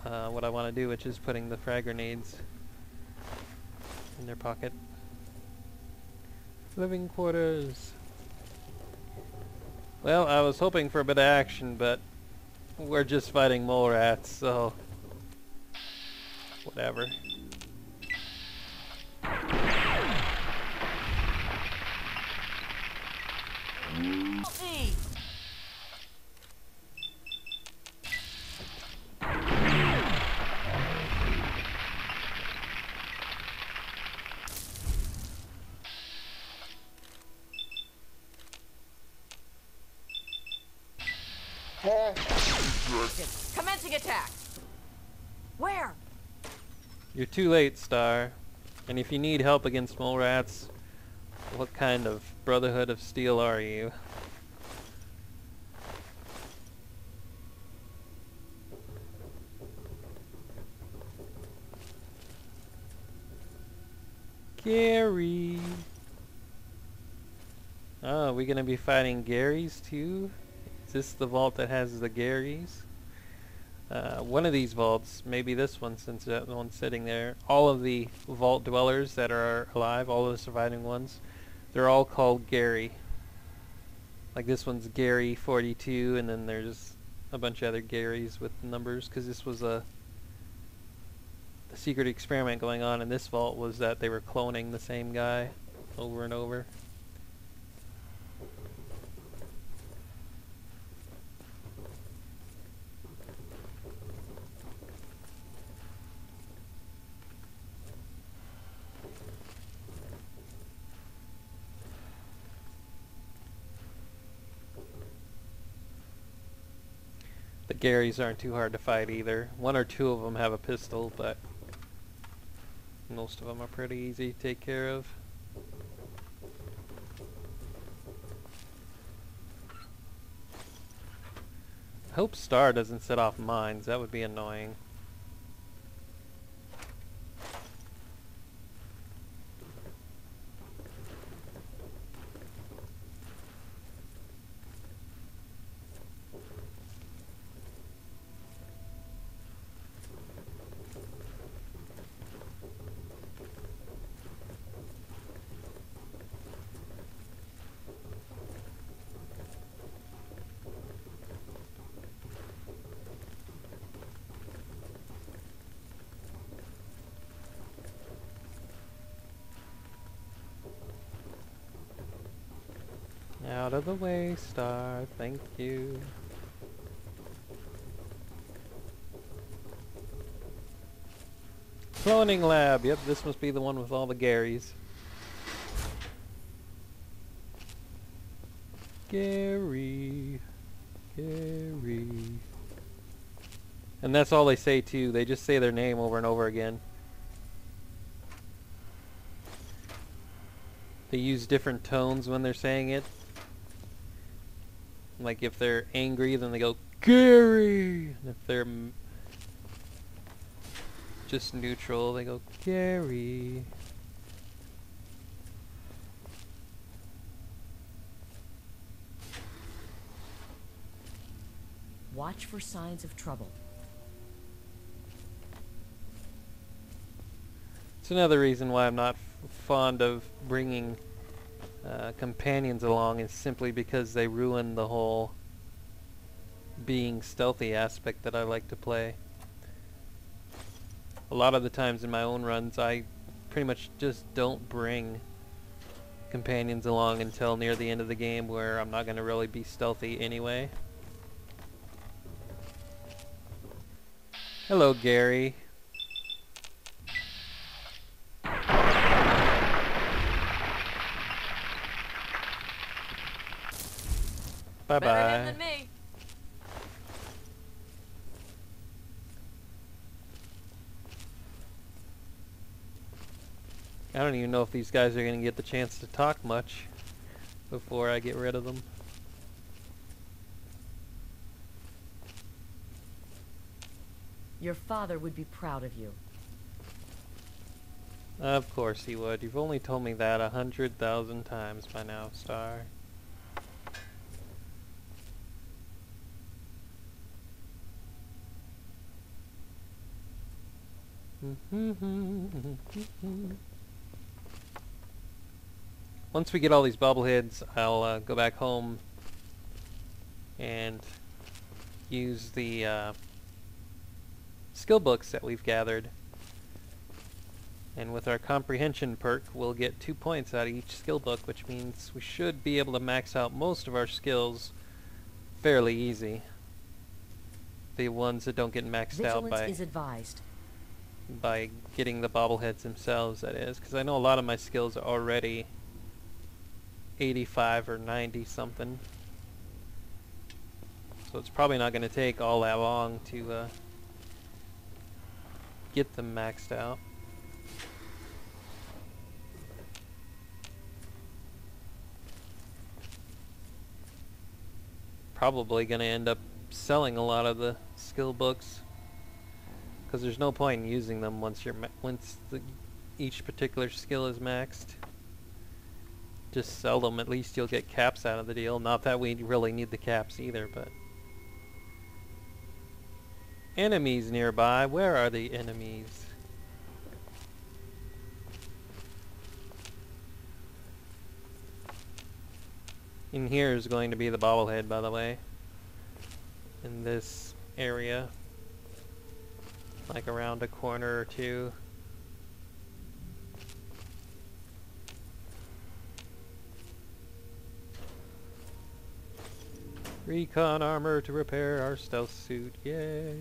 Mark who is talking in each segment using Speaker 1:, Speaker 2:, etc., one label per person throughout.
Speaker 1: what I want to do, which is putting the frag grenades in their pocket. Living quarters. Well, I was hoping for a bit of action, but we're just fighting mole rats, so whatever.
Speaker 2: Commencing attack. Where?
Speaker 1: You're too late, Star. And if you need help against mole rats, what kind of Brotherhood of Steel are you? Gary! Oh, are we gonna be fighting Garys too? Is this the vault that has the Garys? One of these vaults, maybe this one since that one's sitting there, all of the vault dwellers that are alive, all of the surviving ones, they're all called Gary. Like this one's Gary 42, and then there's a bunch of other Garys with numbers, because this was the secret experiment going on in this vault was that they were cloning the same guy over and over. The Garys aren't too hard to fight either. One or two of them have a pistol, but most of them are pretty easy to take care of. I hope Star doesn't set off mines. That would be annoying. Out of the way, Star. Thank you. Cloning lab. Yep, this must be the one with all the Garys. Gary. Gary. And that's all they say too. They just say their name over and over again. They use different tones when they're saying it. Like if they're angry, then they go, Gary! And if they're just neutral, they go, Gary.
Speaker 2: Watch for signs of trouble.
Speaker 1: It's another reason why I'm not fond of bringing companions along, is simply because they ruin the whole being stealthy aspect that I like to play. A lot of the times in my own runs I pretty much just don't bring companions along until near the end of the game, where I'm not going to really be stealthy anyway. Hello, Gary. Bye-bye.
Speaker 2: Better him than me.
Speaker 1: I don't even know if these guys are going to get the chance to talk much before I get rid of them.
Speaker 2: Your father would be proud of you.
Speaker 1: Of course he would. You've only told me that 100,000 times by now, Star. Once we get all these bobbleheads, I'll go back home and use the skill books that we've gathered. And with our comprehension perk, we'll get 2 points out of each skill book, which means we should be able to max out most of our skills fairly easy. The ones that don't get maxed out
Speaker 2: Vigilance is advised.
Speaker 1: by getting the bobbleheads themselves, that is. Because I know a lot of my skills are already 85 or 90 something. So it's probably not going to take all that long to get them maxed out. Probably going to end up selling a lot of the skill books, because there's no point in using them once each particular skill is maxed. Just sell them, at least you'll get caps out of the deal. Not that we really need the caps either, but... Enemies nearby. Where are the enemies? In here is going to be the bobblehead, by the way. In this area. Like around a corner or two. Recon armor to repair our stealth suit. Yay.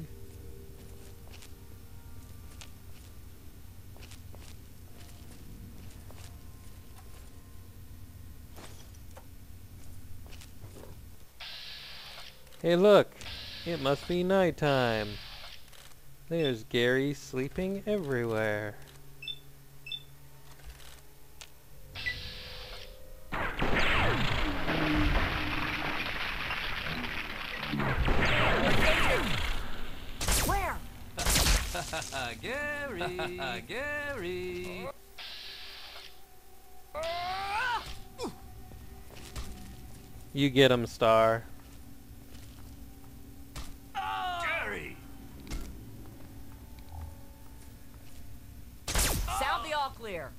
Speaker 1: Hey look, it must be nighttime. There's Gary sleeping everywhere.
Speaker 2: Where?
Speaker 3: Gary! Gary!
Speaker 1: You get him, Star.
Speaker 3: Gary!
Speaker 2: Sound the all clear.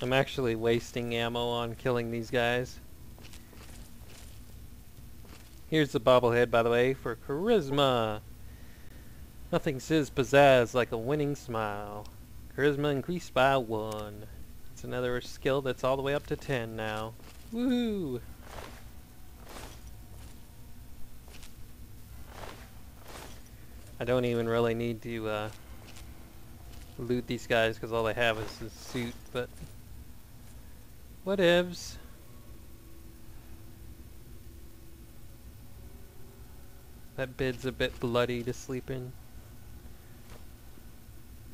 Speaker 1: I'm actually wasting ammo on killing these guys. Here's the bobblehead, by the way, for charisma. Nothing says pizzazz like a winning smile. Charisma increased by 1. It's another skill that's all the way up to 10 now. Woohoo! I don't even really need to loot these guys because all they have is this suit, but whatevs. That bed's a bit bloody to sleep in.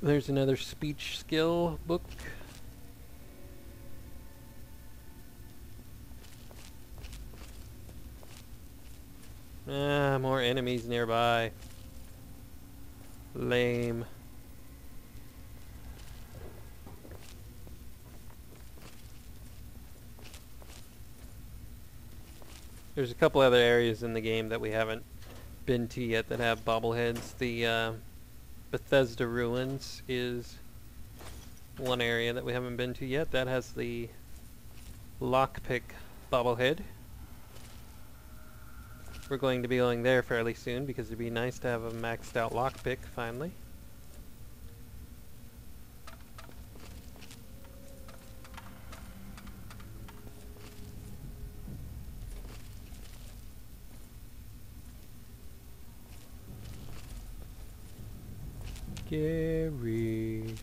Speaker 1: There's another speech skill book. Ah, more enemies nearby. Lame. There's a couple other areas in the game that we haven't been to yet that have bobbleheads. The Bethesda Ruins is one area that we haven't been to yet. That has the lockpick bobblehead. We're going to be going there fairly soon because it'd be nice to have a maxed out lockpick finally. Gary.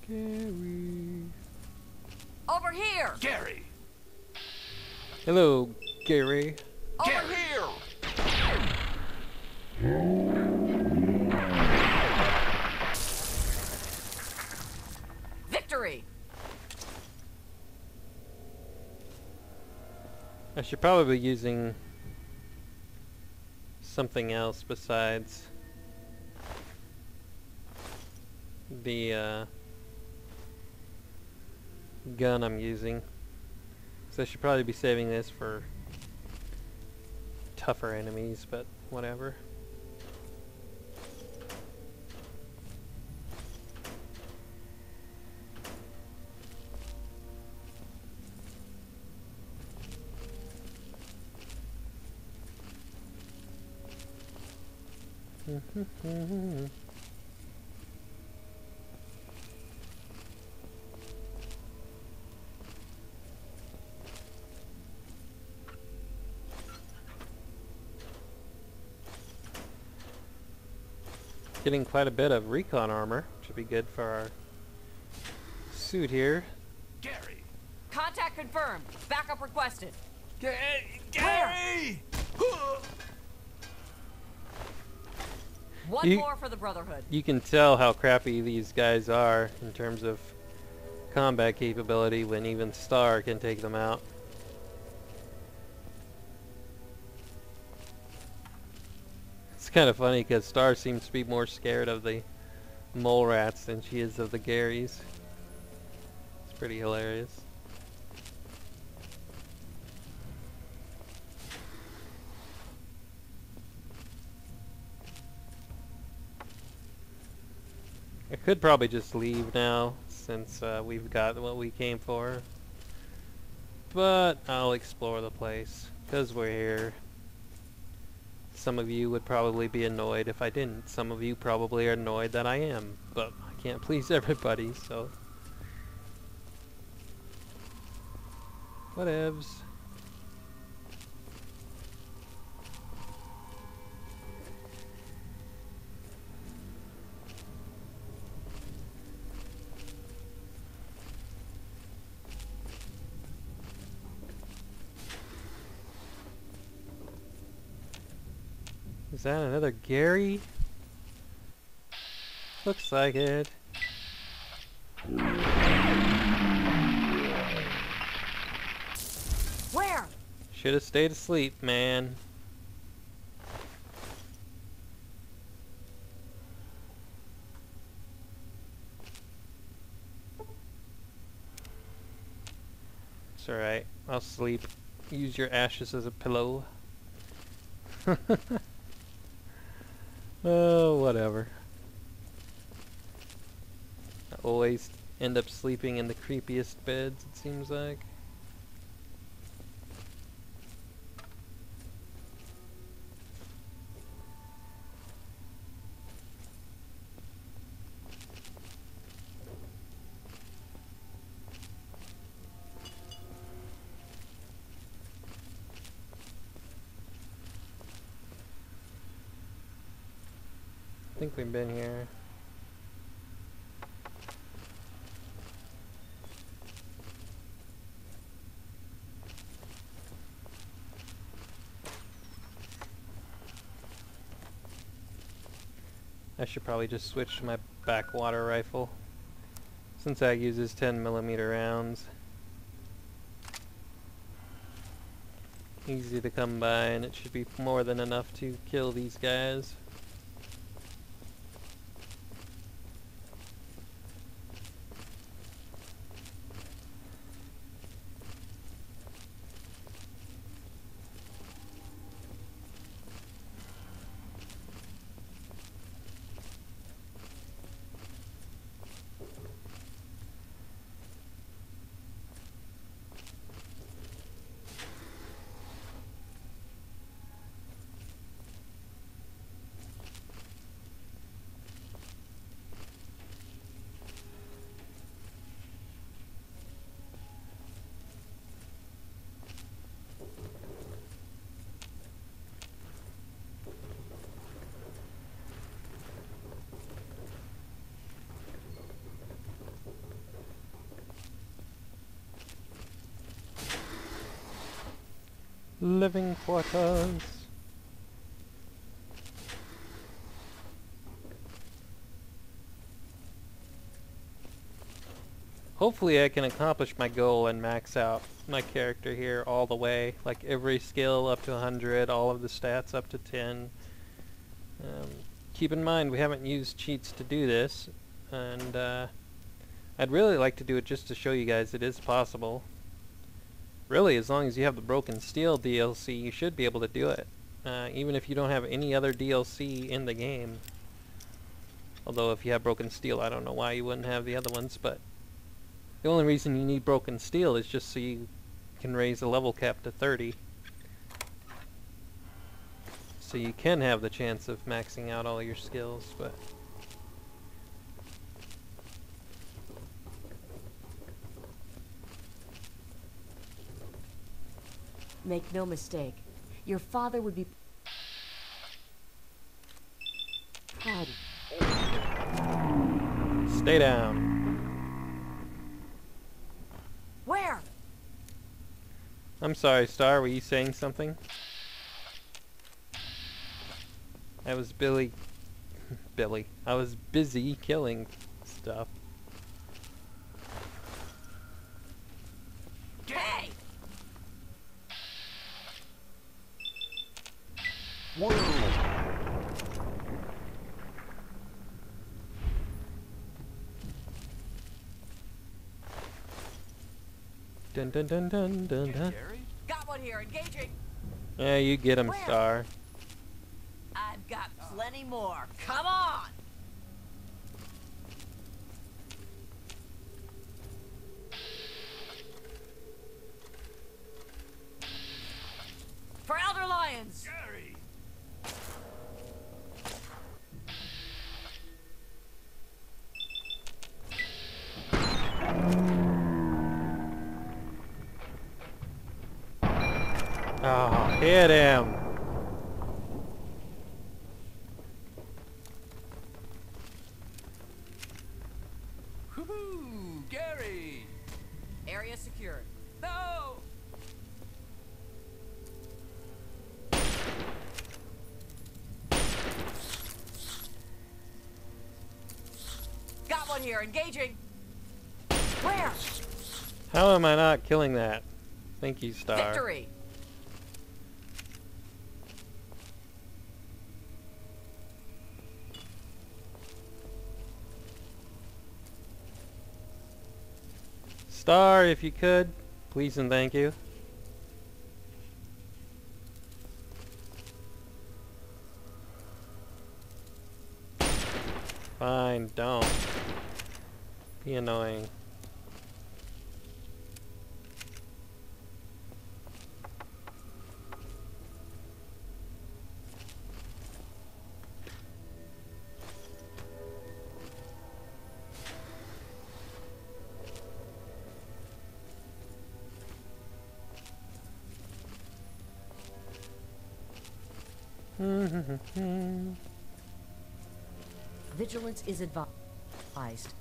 Speaker 1: Gary.
Speaker 2: Over here.
Speaker 3: Gary!
Speaker 1: Hello, Gary.
Speaker 2: Over
Speaker 3: Gary!
Speaker 2: here. Victory.
Speaker 1: I should probably be using something else besides the gun I'm using. So I should probably be saving this for tougher enemies, but whatever. Getting quite a bit of recon armor, which would be good for our suit here.
Speaker 3: Gary!
Speaker 2: Contact confirmed. Backup requested.
Speaker 3: Gary!
Speaker 2: One more for the Brotherhood.
Speaker 1: You can tell how crappy these guys are in terms of combat capability when even Star can take them out. It's kind of funny because Star seems to be more scared of the mole rats than she is of the Garys. It's pretty hilarious. I could probably just leave now since we've got what we came for. But I'll explore the place because we're here. Some of you would probably be annoyed if I didn't. Some of you probably are annoyed that I am. But I can't please everybody, so... whatevs. Is that another Gary? Looks like it.
Speaker 2: Where?
Speaker 1: Should have stayed asleep, man. It's alright. I'll sleep. Use your ashes as a pillow. Oh, whatever. I always end up sleeping in the creepiest beds, it seems like. I think we've been here. I should probably just switch to my backwater rifle since that uses 10mm rounds. Easy to come by, and it should be more than enough to kill these guys. Living quarters. Hopefully I can accomplish my goal and max out my character here all the way. Like every skill up to 100, all of the stats up to 10. Keep in mind we haven't used cheats to do this, and I'd really like to do it just to show you guys it is possible. Really, as long as you have the Broken Steel DLC, you should be able to do it. even if you don't have any other DLC in the game. Although if you have Broken Steel, I don't know why you wouldn't have the other ones, but the only reason you need Broken Steel is just so you can raise the level cap to 30. So you can have the chance of maxing out all your skills, but...
Speaker 2: Make no mistake, your father would be proud.
Speaker 1: Stay down.
Speaker 2: Where?
Speaker 1: I'm sorry, Star, were you saying something? I was Billy. I was busy killing stuff.
Speaker 2: Hey!
Speaker 1: Dun dun dun dun dun dun.
Speaker 3: Gary?
Speaker 2: Got one here, engaging.
Speaker 1: Yeah, you get him,
Speaker 2: Where?
Speaker 1: Star.
Speaker 2: I've got plenty more. Come on! For Elder Lions!
Speaker 3: Gary!
Speaker 1: Oh, hit him.
Speaker 3: Woohoo! Gary!
Speaker 2: Area secured.
Speaker 3: No!
Speaker 2: Got one here, engaging. Where?
Speaker 1: How am I not killing that? Thank you, Star.
Speaker 2: Victory!
Speaker 1: Star, if you could, please and thank you. Fine, don't. Be annoying.
Speaker 2: Vigilance is advised.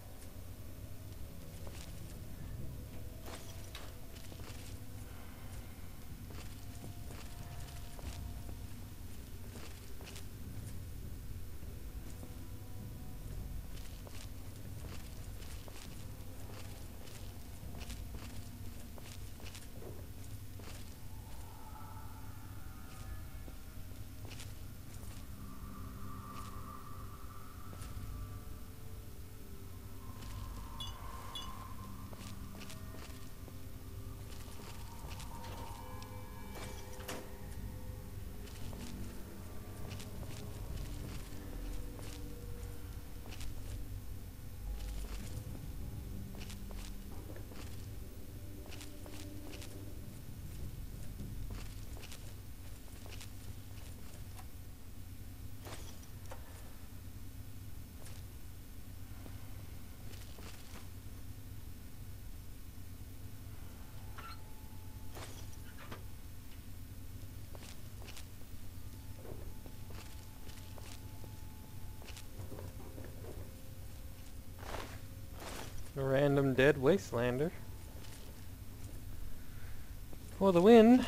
Speaker 1: A random dead wastelander. For the win.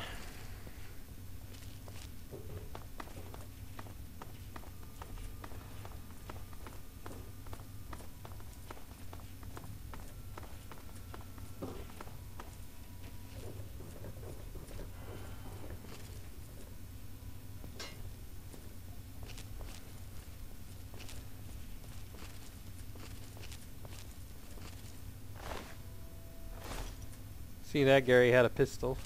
Speaker 1: See that? Gary had a pistol.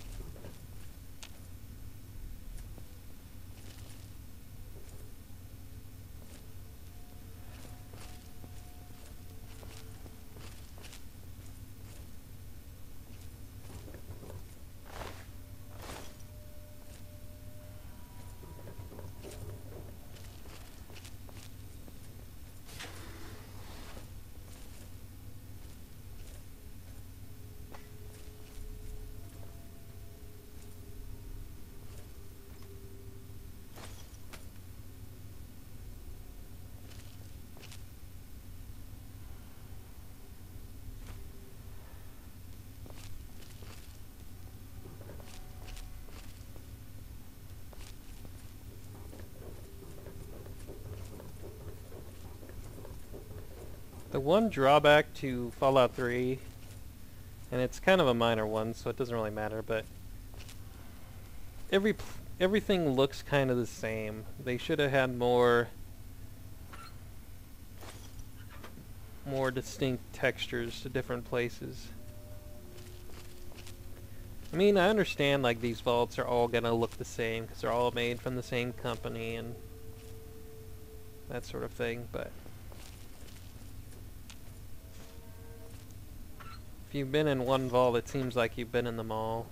Speaker 1: The one drawback to Fallout 3, and it's kind of a minor one, so it doesn't really matter, but everything looks kind of the same. They should have had more distinct textures to different places. I mean, I understand like these vaults are all gonna look the same because they're all made from the same company and that sort of thing, but if you've been in one vault, it seems like you've been in them all.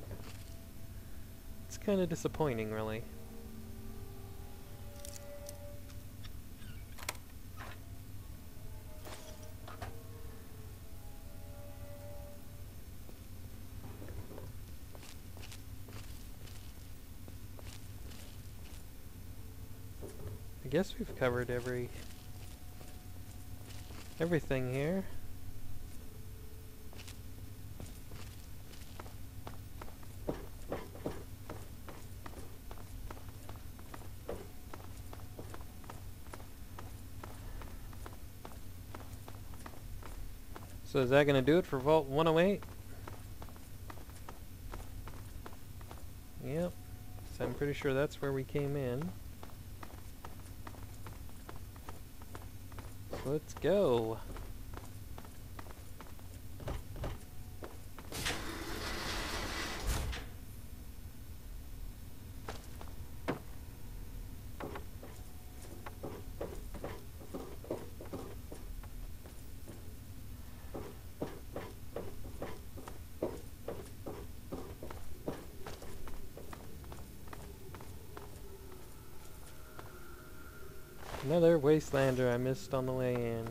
Speaker 1: It's kind of disappointing, really. I guess we've covered everything here. So is that going to do it for Vault 108? Yep. So I'm pretty sure that's where we came in. So let's go. Another Wastelander I missed on the way in.